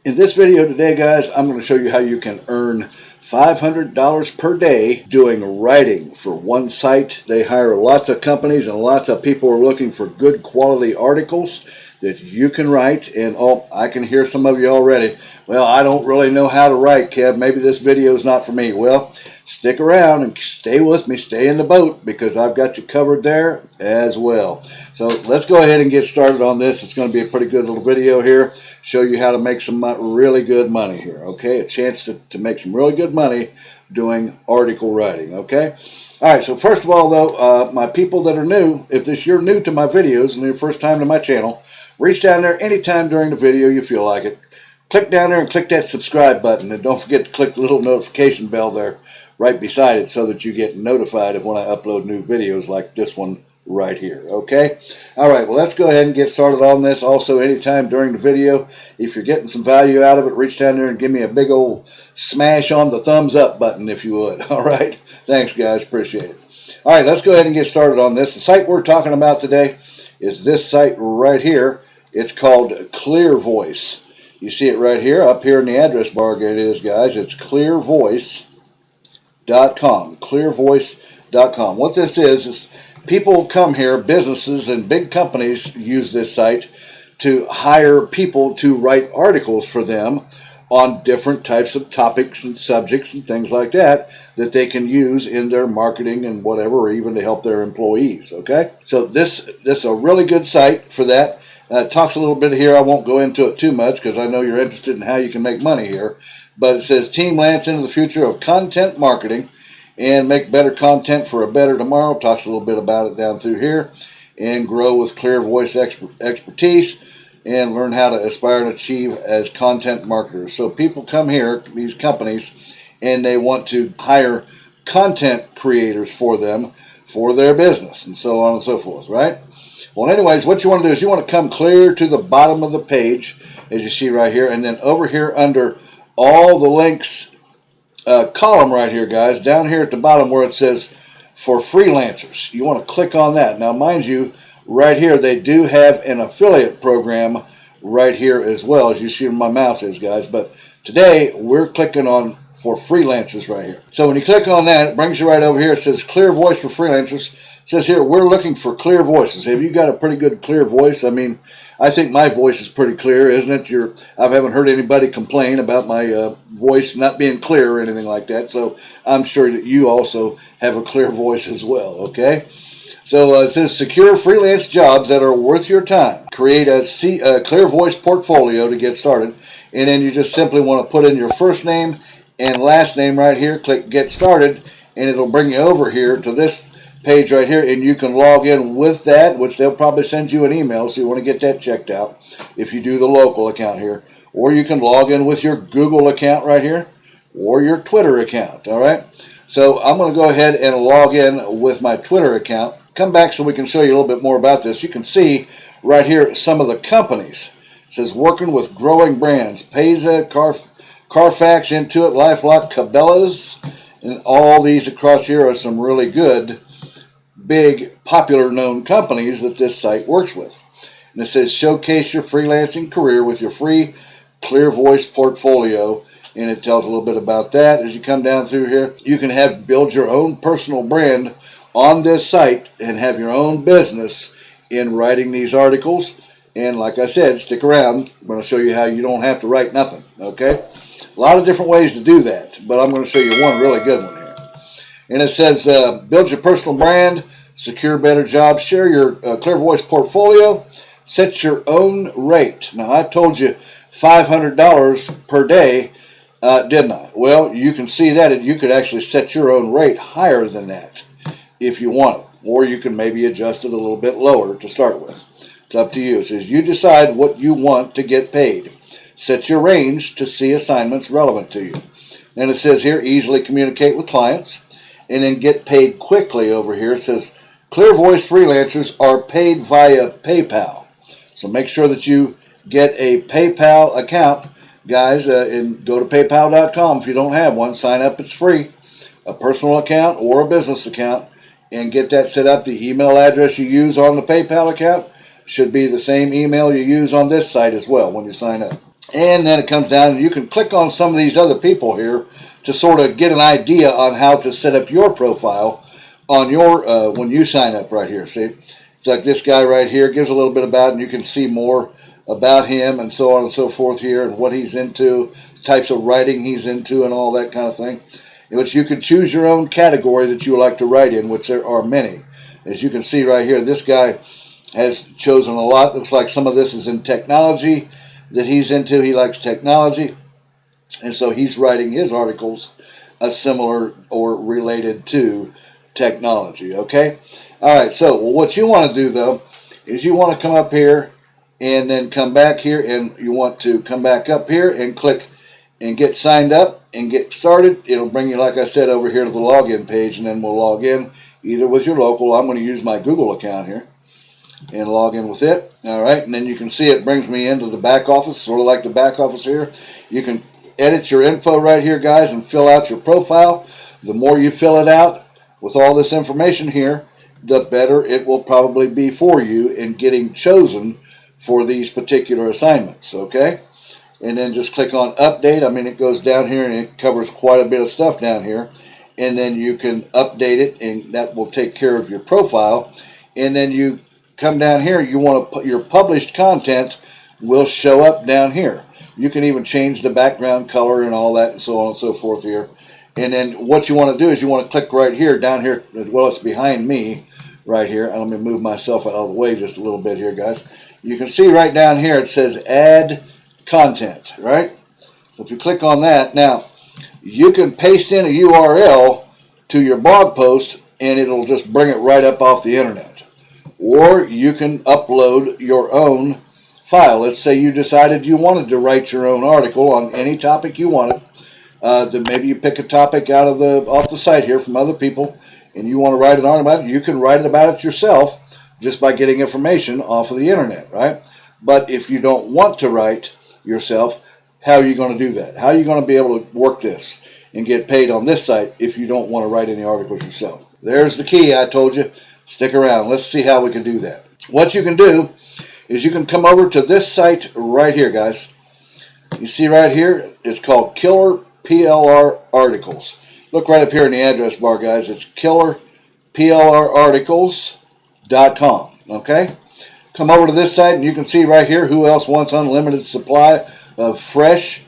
In this video today, guys, I'm going to show you how you can earn $500 per day doing writing for one site. They hire lots of companies and lots of people are looking for good quality articles that you can write. And oh, I can hear some of you already. Well, I don't really know how to write, Kev. Maybe this video is not for me. Well, stick around and stay with me. Stay in the boat because I've got you covered there as well. So let's go ahead and get started on this. It's going to be a pretty good little video here. Show you how to make some really good money here, okay? A chance to make some really good money doing article writing, okay? All right, so first of all, though, my people that are new, if you're new to my videos and your first time to my channel, reach down there anytime during the video you feel like it. Click down there and click that subscribe button, and don't forget to click the little notification bell there right beside it so that you get notified of when I upload new videos like this one right here, okay? All right, well, let's go ahead and get started on this. Also, anytime during the video, if you're getting some value out of it, reach down there and give me a big old smash on the thumbs up button if you would. All right, thanks, guys, appreciate it. All right, let's go ahead and get started on this. The site we're talking about today is this site right here. It's called ClearVoice. You see it right here, up here in the address bar. It is, guys. It's clearvoice.com. Clearvoice.com. What this is people come here, businesses and big companies use this site to hire people to write articles for them on different types of topics and subjects and things like that that they can use in their marketing and whatever, or even to help their employees, okay? So this is a really good site for that. It talks a little bit here. I won't go into it too much because I know you're interested in how you can make money here. But it says, Team Lance into the future of content marketing and make better content for a better tomorrow. Talks a little bit about it down through here. And grow with clear voice expertise and learn how to aspire and achieve as content marketers. So people come here, these companies, and they want to hire content creators for them for their business and so on and so forth, right? Well, anyways, what you want to do is you want to come clear to the bottom of the page, as you see right here, and then over here under all the links column right here, guys, down here at the bottom where it says for freelancers. You want to click on that. Now, mind you, right here they do have an affiliate program right here as well, as you see where my mouse is, guys. But today we're clicking on for freelancers right here. So when you click on that, it brings you right over here. It says Clear Voice for Freelancers. It says here, we're looking for clear voices. Have you got a pretty good clear voice? I mean, I think my voice is pretty clear, isn't it? I haven't heard anybody complain about my voice not being clear or anything like that. So I'm sure that you also have a clear voice as well, okay? So it says secure freelance jobs that are worth your time. Create a clear voice portfolio to get started. And then you just simply want to put in your first name and last name right here. Click Get Started, and it'll bring you over here to this page right here, and you can log in with that, which they'll probably send you an email, so you want to get that checked out if you do the local account here. Or you can log in with your Google account right here or your Twitter account, all right? So I'm going to go ahead and log in with my Twitter account. Come back so we can show you a little bit more about this. You can see right here some of the companies. It says working with growing brands, Payza, Carfax, Intuit, LifeLock, Cabela's, and all these across here are some really good, big, popular known companies that this site works with. And it says showcase your freelancing career with your free Clear Voice portfolio, and it tells a little bit about that. As you come down through here, you can build your own personal brand on this site and have your own business in writing these articles. And like I said, stick around. I'm going to show you how you don't have to write nothing, okay? A lot of different ways to do that, but I'm going to show you one really good one here. And it says, build your personal brand, secure better jobs, share your Clear Voice portfolio, set your own rate. Now, I told you $500 per day, didn't I? Well, you can see that you could actually set your own rate higher than that if you want it, or you can maybe adjust it a little bit lower to start with. It's up to you. It says you decide what you want to get paid. Set your range to see assignments relevant to you. And it says here, easily communicate with clients and then get paid quickly over here. It says Clear Voice freelancers are paid via PayPal. So make sure that you get a PayPal account, guys, and go to paypal.com. If you don't have one, sign up. It's free. A personal account or a business account, and get that set up. The email address you use on the PayPal account should be the same email you use on this site as well when you sign up. And then it comes down, and you can click on some of these other people here to sort of get an idea on how to set up your profile on your when you sign up right here. See, it's like this guy right here gives a little bit about it, and you can see more about him and so on and so forth here, and what he's into, types of writing he's into, and all that kind of thing. In which you can choose your own category that you would like to write in, which there are many. As you can see right here, this guy has chosen a lot. Looks like some of this is in technology that he's into. He likes technology, and so he's writing his articles similar or related to technology. Okay, all right. So what you want to do though is you want to come up here and then come back here, and you want to come back up here and click and get signed up and get started. It'll bring you, like I said, over here to the login page, and then we'll log in either with your local. I'm going to use my Google account here and log in with it. All right, and then you can see it brings me into the back office, sort of like the back office here. You can edit your info right here, guys, and fill out your profile. The more you fill it out with all this information here, the better it will probably be for you in getting chosen for these particular assignments, okay? And then just click on update. I mean, it goes down here and it covers quite a bit of stuff down here. And then you can update it, and that will take care of your profile. And then you come down here, you want to put your published content will show up down here. You can even change the background color and all that and so on and so forth here. And then what you want to do is you want to click right here, down here, well, it's behind me right here. Let me move myself out of the way just a little bit here, guys. You can see right down here it says add content, right? So if you click on that, now you can paste in a URL to your blog post and it'll just bring it right up off the internet. Or you can upload your own file. Let's say you decided you wanted to write your own article on any topic you wanted. Then maybe you pick a topic out of off the site here from other people, and you want to write an article about it. You can write it about it yourself just by getting information off of the internet, right? But if you don't want to write yourself, how are you going to do that? How are you going to be able to work this and get paid on this site if you don't want to write any articles yourself? There's the key. I told you. Stick around. Let's see how we can do that. What you can do is you can come over to this site right here, guys. You see right here, it's called Killer PLR Articles. Look right up here in the address bar, guys. It's killerplrarticles.com. Okay? Come over to this site, and you can see right here who else wants unlimited supply of fresh,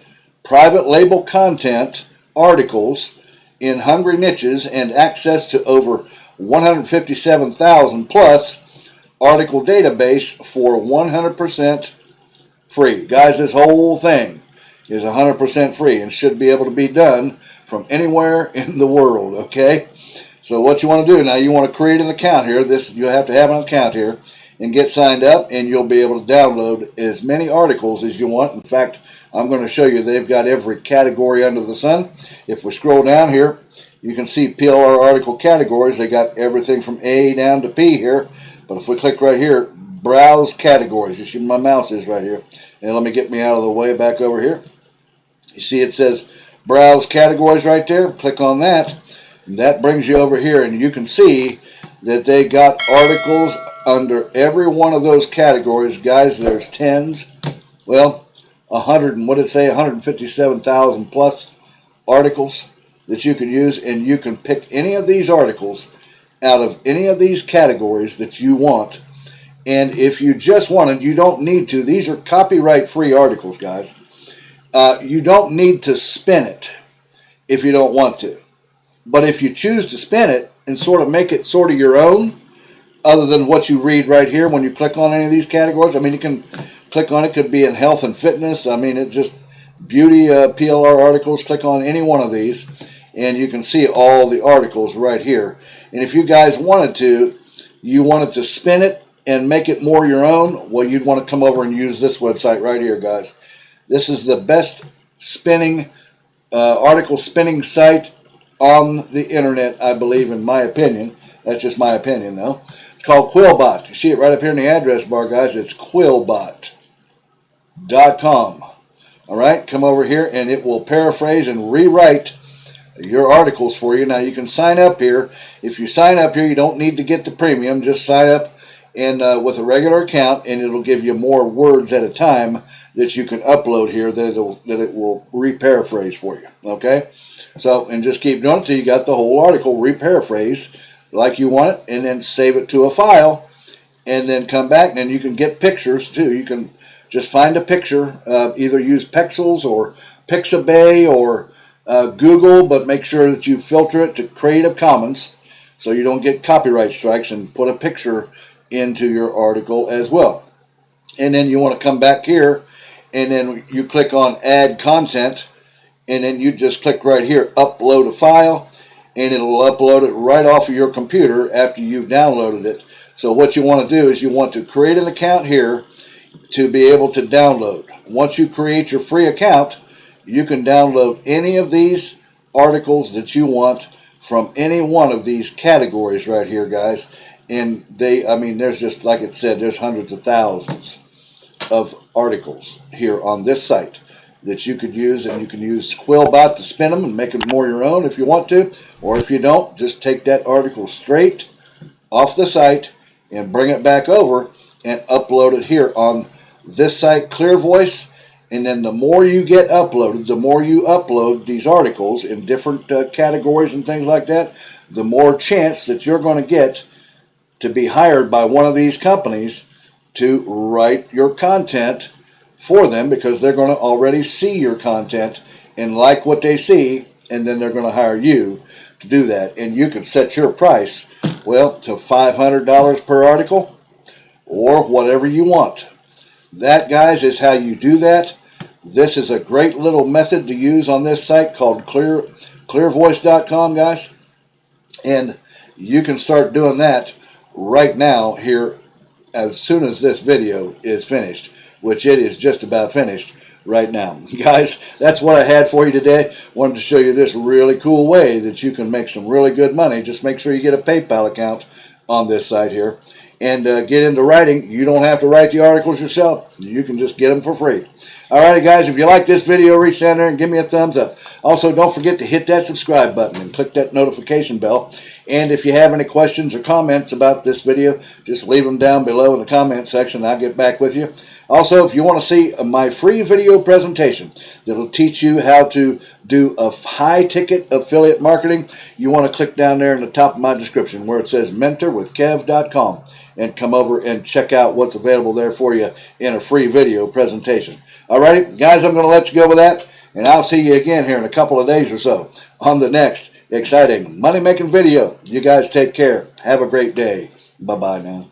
private label content articles in hungry niches and access to over 157,000 plus article database for 100% free. Guys, this whole thing is 100% free and should be able to be done from anywhere in the world, okay? So what you want to do now, you want to create an account here. You have to have an account here and get signed up, and you'll be able to download as many articles as you want. In fact, I'm going to show you they've got every category under the sun. If we scroll down here, you can see PLR article categories. They got everything from A down to P here. But if we click right here, browse categories. You see my mouse is right here. And let me get me out of the way back over here. You see it says browse categories right there. Click on that. And that brings you over here, and you can see that they got articles under every one of those categories. Guys, there's tens, well, 100 and what did it say, 157,000 plus articles that you can use, and you can pick any of these articles out of any of these categories that you want. And if you just wanted, you don't need to. These are copyright free articles, guys. You don't need to spin it if you don't want to. But if you choose to spin it and sort of make it sort of your own, other than what you read right here when you click on any of these categories, I mean, you can click on it, could be in health and fitness. I mean, it's just beauty PLR articles. Click on any one of these, and you can see all the articles right here. And if you guys wanted to, you wanted to spin it and make it more your own, well, you'd want to come over and use this website right here, guys. This is the best spinning article spinning site on the internet, I believe, in my opinion. That's just my opinion, though. It's called Quillbot. You see it right up here in the address bar, guys. It's Quillbot.com. All right, come over here, and it will paraphrase and rewrite your articles for you. Now, you can sign up here. If you sign up here, you don't need to get the premium. Just sign up, and with a regular account, and it'll give you more words at a time that you can upload here that it will re-paraphrase for you. Okay, so and just keep doing it till you got the whole article re-paraphrased like you want it, and then save it to a file, and then come back, and then you can get pictures too. You can just find a picture, either use Pexels or Pixabay or Google, but make sure that you filter it to Creative Commons so you don't get copyright strikes, and put a picture into your article as well. And then you want to come back here, and then you click on Add Content, and then you just click right here, Upload a File, and it'll upload it right off of your computer after you've downloaded it. So what you want to do is you want to create an account here to be able to download. Once you create your free account, you can download any of these articles that you want from any one of these categories right here, guys. And there's just, like it said, there's hundreds of thousands of articles here on this site that you could use, and you can use Quillbot to spin them and make it more your own if you want to, or if you don't, just take that article straight off the site and bring it back over and upload it here on this site, Clear Voice. And then the more you get uploaded, the more you upload these articles in different categories and things like that, the more chance that you're going to get to be hired by one of these companies to write your content for them, because they're going to already see your content and like what they see, and then they're going to hire you to do that. And you can set your price, well, to $500 per article or whatever you want. That, guys, is how you do that. This is a great little method to use on this site called clearvoice.com, guys. And you can start doing that right now here as soon as this video is finished, which it is just about finished right now. Guys, that's what I had for you today. Wanted to show you this really cool way that you can make some really good money. Just make sure you get a PayPal account on this site here, and get into writing. You don't have to write the articles yourself. You can just get them for free. Alrighty, guys, if you like this video, reach down there and give me a thumbs up. Also, don't forget to hit that subscribe button and click that notification bell. And if you have any questions or comments about this video, just leave them down below in the comment section. I'll get back with you. Also, if you want to see my free video presentation that will teach you how to do a high-ticket affiliate marketing, you want to click down there in the top of my description where it says mentorwithkev.com. and come over and check out what's available there for you in a free video presentation. Alrighty, guys, I'm going to let you go with that, and I'll see you again here in a couple of days or so on the next exciting money-making video. You guys take care. Have a great day. Bye-bye now.